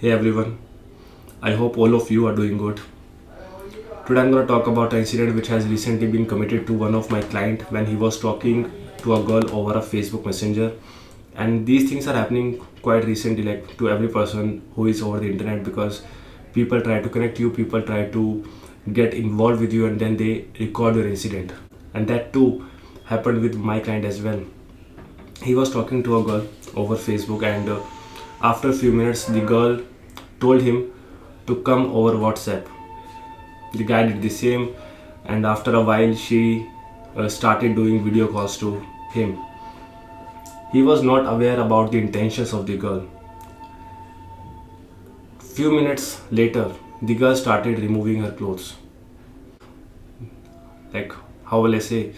Hey everyone, I hope all of you are doing good. Today I'm going to talk about an incident which has recently been committed to one of my client when he was talking to a girl over a Facebook Messenger. And these things are happening quite recently, like to every person who is over the internet, because people try to connect you, people try to get involved with you, and then they record your incident. And that too happened with my client as well. He was talking to a girl over Facebook, and after a few minutes the girl told him to come over WhatsApp. The guy did the same, and after a while she started doing video calls to him. He was not aware about the intentions of the girl. Few minutes later the girl started removing her clothes. Like, how will I say,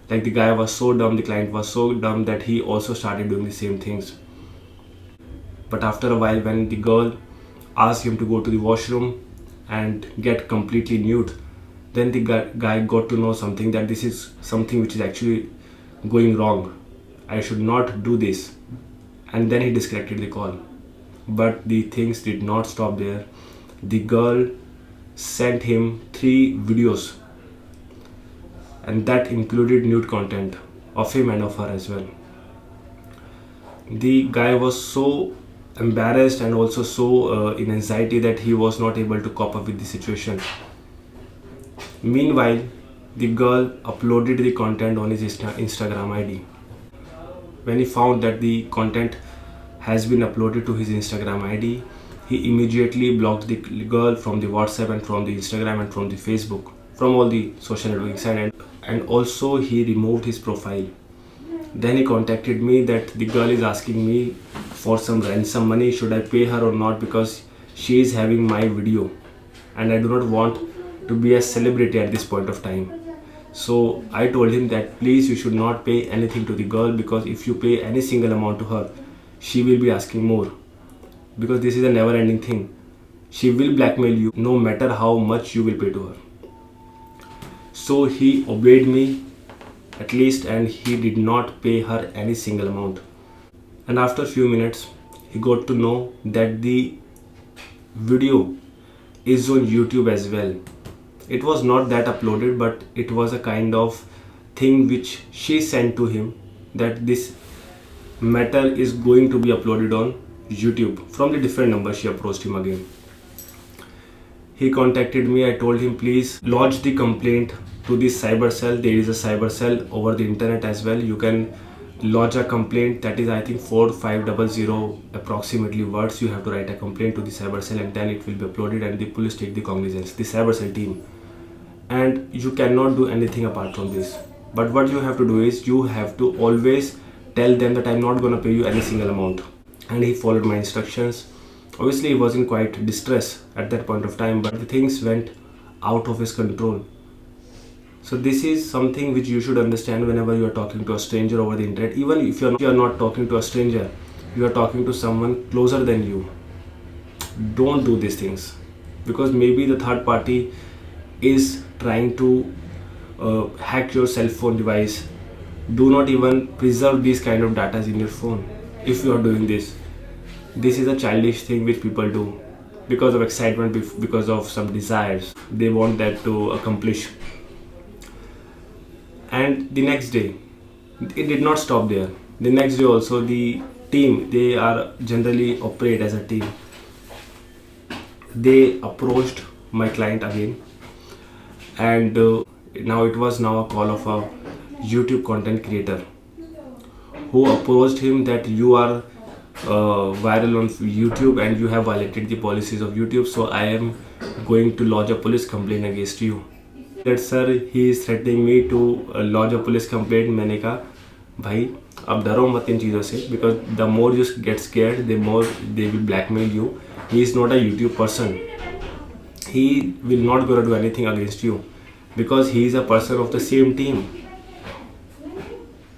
like the guy was so dumb, the client was so dumb that he also started doing the same things. But after a while, when the girl asked him to go to the washroom and get completely nude, then the guy got to know something, that this is something which is actually going wrong. I should not do this. And then he disconnected the call. But the things did not stop there. The girl sent him 3 videos, and that included nude content of him and of her as well. The guy was so embarrassed and also so in anxiety that he was not able to cope up with the situation. Meanwhile, the girl uploaded the content on his Instagram ID. When he found that the content has been uploaded to his Instagram ID, he immediately blocked the girl from the WhatsApp and from the Instagram and from the Facebook, from all the social networking sites, and also he removed his profile. Then he contacted me that the girl is asking me for some ransom money, should I pay her or not, because she is having my video and I do not want to be a celebrity at this point of time. So I told him that please, you should not pay anything to the girl, because if you pay any single amount to her, she will be asking more, because this is a never ending thing. She will blackmail you no matter how much you will pay to her. So he obeyed me at least, and he did not pay her any single amount. And after a few minutes he got to know that the video is on YouTube as well. It was not that uploaded, but it was a kind of thing which she sent to him, that this matter is going to be uploaded on YouTube. From the different number she approached him again. He contacted me. I told him please lodge the complaint to the cyber cell. There is a cyber cell over the internet as well. You can lodge a complaint, that is I think 4500 approximately words. You have to write a complaint to the cyber cell, and then it will be uploaded and the police take the cognizance, the cyber cell team. And you cannot do anything apart from this. But what you have to do is you have to always tell them that I'm not gonna pay you any single amount. And he followed my instructions. Obviously he was in quite distress at that point of time, but the things went out of his control. So this is something which you should understand whenever you are talking to a stranger over the internet. Even if you are not talking to a stranger, you are talking to someone closer than you. Don't do these things, because maybe the third party is trying to hack your cell phone device. Do not even preserve these kind of data in your phone if you are doing this. This is a childish thing which people do because of excitement, because of some desires they want that to accomplish. And the next day it did not stop there. The next day also, the team, they are generally operate as a team, they approached my client again, and now it was now a call of a YouTube content creator who approached him that you are viral on YouTube and you have violated the policies of YouTube, so I am going to lodge a police complaint against you. That sir, he is threatening me to lodge a police complaint. मैंने कहा भाई अब डरो मत इन चीज़ों से, because the more you get scared, the more they will blackmail you. He is not a YouTube person. He will not gonna do anything against you, because he is a person of the same team.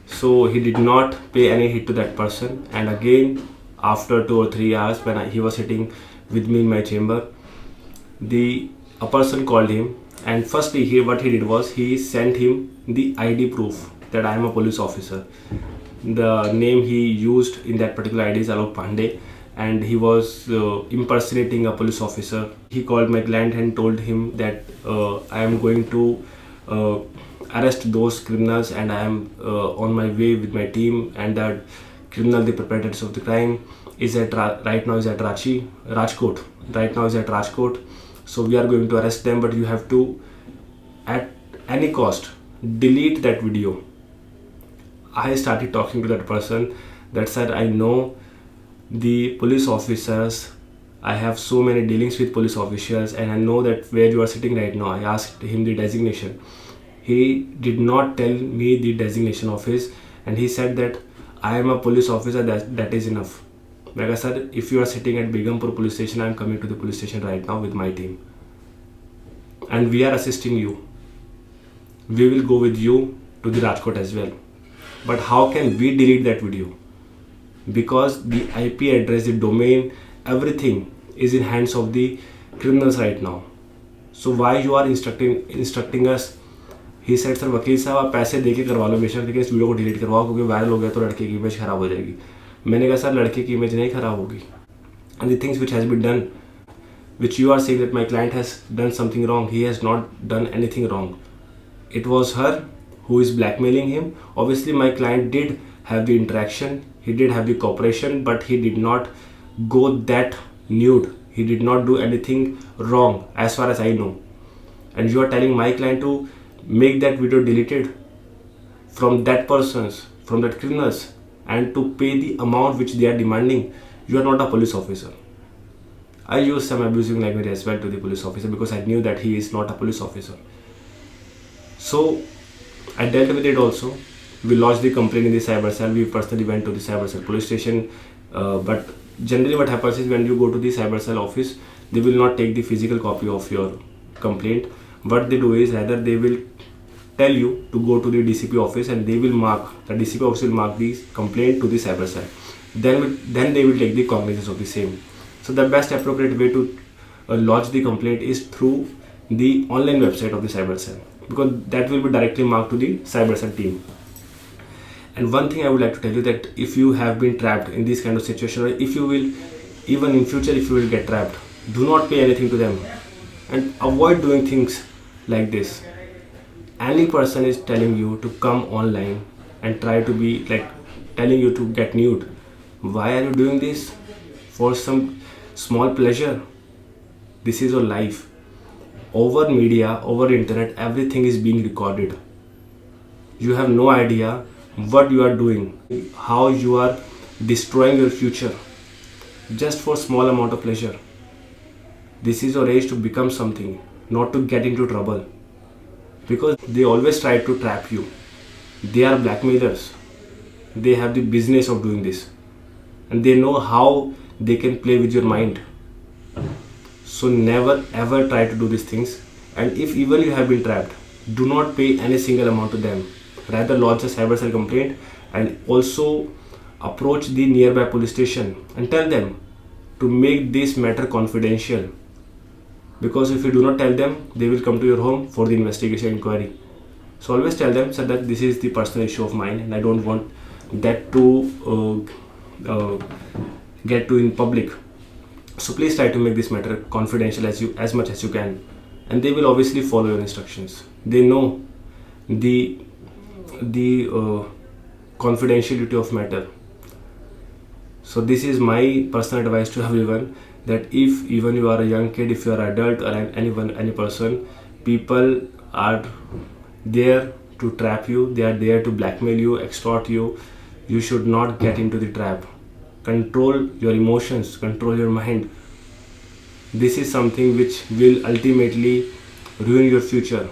So he did not pay any hit to that person. And again, after 2 or 3 hours, when he was sitting with me in my chamber, a person called him, and firstly what he did was he sent him the ID proof that I am a police officer. The name he used in that particular ID is Alok Pandey, and he was impersonating a police officer. He called my client and told him that I am going to arrest those criminals, and I am on my way with my team, and that criminal, the perpetrators of the crime, is at right now is at Rajkot. Right now is at Rajkot. So we are going to arrest them, but you have to, at any cost, delete that video. I started talking to that person that said, I know the police officers, I have so many dealings with police officials, and I know that where you are sitting right now. I asked him the designation. He did not tell me the designation of his, and he said that I am a police officer, that is enough. Like I said, if you are sitting at Begumpur police station, I am coming to the police station right now with my team, and we are assisting you. We will go with you to the Rajkot as well. But how can we delete that video? Because the IP address, the domain, everything is in hands of the criminals right now. So why you are instructing us? He said, sir वकील साहब आप पैसे देके करवा लो बेशक, लेकिन इस video को डिलीट करवाओ क्योंकि वायरल हो गया तो लड़के की इमेज खराब हो जाएगी. मैंने कहा सर लड़के की इमेज नहीं खराब होगी. And the things which has been done, which you are saying that my client has done something wrong, he has not done anything wrong. It was her who is blackmailing him. Obviously my client did have the interaction, he did have the cooperation, but he did not go that nude. He did not do anything wrong as far as I know. And you are telling my client to make that video deleted from that person's, from that criminals, and to pay the amount which they are demanding. You are not a police officer. I used some abusive language as well to the police officer because I knew that he is not a police officer. So I dealt with it also. We lodged the complaint in the cyber cell. We personally went to the cyber cell police station. But generally what happens is when you go to the cyber cell office, they will not take the physical copy of your complaint. What they do is either they will tell you to go to the DCP office, and they will mark, the DCP office will mark the complaint to the cyber cell. Then they will take the cognizance of the same. So the best appropriate way to lodge the complaint is through the online website of the cyber cell, because that will be directly marked to the cyber cell team. And one thing I would like to tell you, that if you have been trapped in this kind of situation, or if you will, even in future if you will get trapped, do not pay anything to them and avoid doing things like this. Any person is telling you to come online and try to be like telling you to get nude. Why are you doing this? For some small pleasure? This is your life. Over media, over internet, everything is being recorded. You have no idea what you are doing, how you are destroying your future just for small amount of pleasure. This is your age to become something, not to get into trouble, because they always try to trap you. They are blackmailers. They have the business of doing this, and they know how they can play with your mind. So never ever try to do these things. And if even you have been trapped, do not pay any single amount to them. Rather lodge a cyber cell complaint, and also approach the nearby police station and tell them to make this matter confidential, because if you do not tell them, they will come to your home for the investigation inquiry. So always tell them, sir, that this is the personal issue of mine and I don't want that to get to in public. So please try to make this matter confidential as much as you can, and they will obviously follow your instructions. They know the confidentiality of matter. So this is my personal advice to everyone, that if even you are a young kid, if you are an adult or any person, people are there to trap you, they are there to blackmail you, extort you. You should not get into the trap. Control your emotions, control your mind. This is something which will ultimately ruin your future.